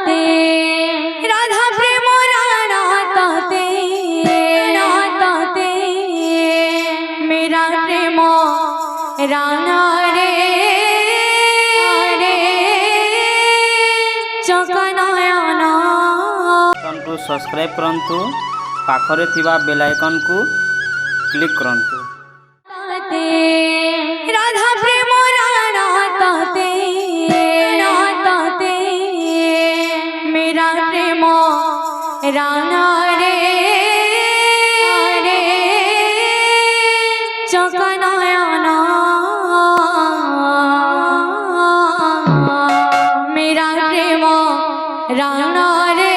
তাতে রাধা প্রেম রানা তাতে মেরা প্রেম রানা রে चकनयना को सब्सक्राइब करंतु पाखरे थिबा बेल आइकन को क्लिक करंतु राधा प्रेम राना ताते मेरा प्रेम राना रे चकनयना मेरा प्रेम राना रे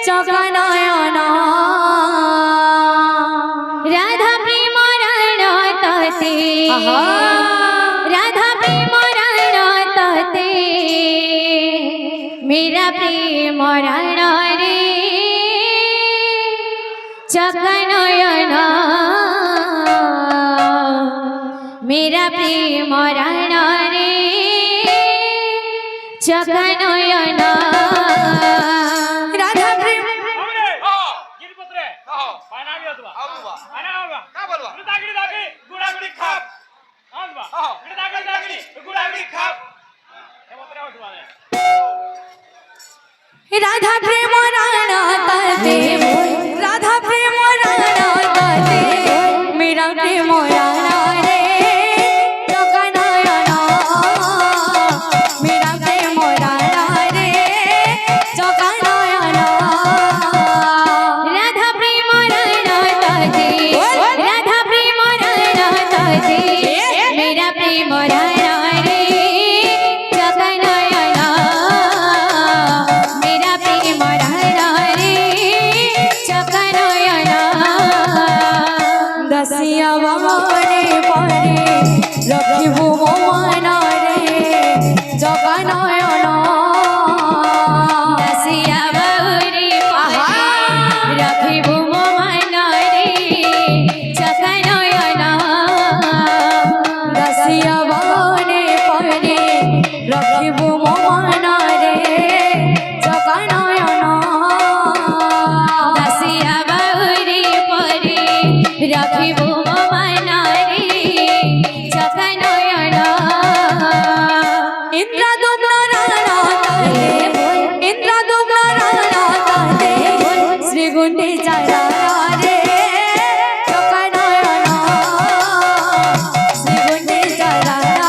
चकनयना राधा प्रेम राना ताते राधा प्रेम राना ताते मेरा प्रेम राना रे चकनयना मेरा प्रेम राना रे चकनयना राधा प्रेम गिरपत्रे पाना भी होतबा पाना होगा का बोलबा दागड़ी दागड़ी गुड़ागुड़ी खाप आंबा दागड़ी दागड़ी गुड़ागुड़ी खाप ए बोतरे होतबा राधा प्रेम राना ताते राधा प्रेम राना ताते मेरा प्रेम राना रे चकनयना मेरा प्रेम राना रे चकनयना राधा प्रेम राना ताते राधा प्रेम राना ताते मेरा प्रेम राना रे चकनयना मेरा प्रेम राना रे चकनयना दसिया बाबारे पारे रखिबु मन रे चकनयना दसिया बाबारे पारे रखिबु मन रे चकनयना दसिया बाबारे पारे रखिबु मन रे चकनयना दसिया बाबारे पारे रखिबु मन रे चकनयना इंद्रदुम्न राना ताते इंद्रदुम्न राना ताते श्री गुंडीचा राना रे चकनयना श्री गुंडीचा राना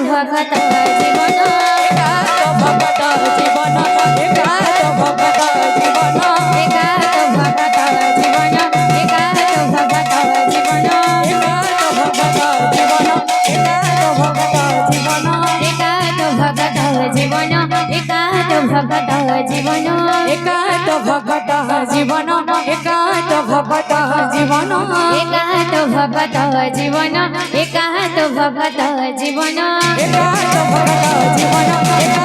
ভগত জীবন একাত ভগত জীবন একাত ভগত জীবন একাত ভগত জীবন একাত ভগত জীবন একাত ভগত জীবন একাত ভগত জীবন একাত ভগত জীবন একাত ভগত জীবন একাত ভগত জীবন একাত ভগত জীবন একাত ভগত জীবন একাত ভগত জীবন একাত ভগত জীবন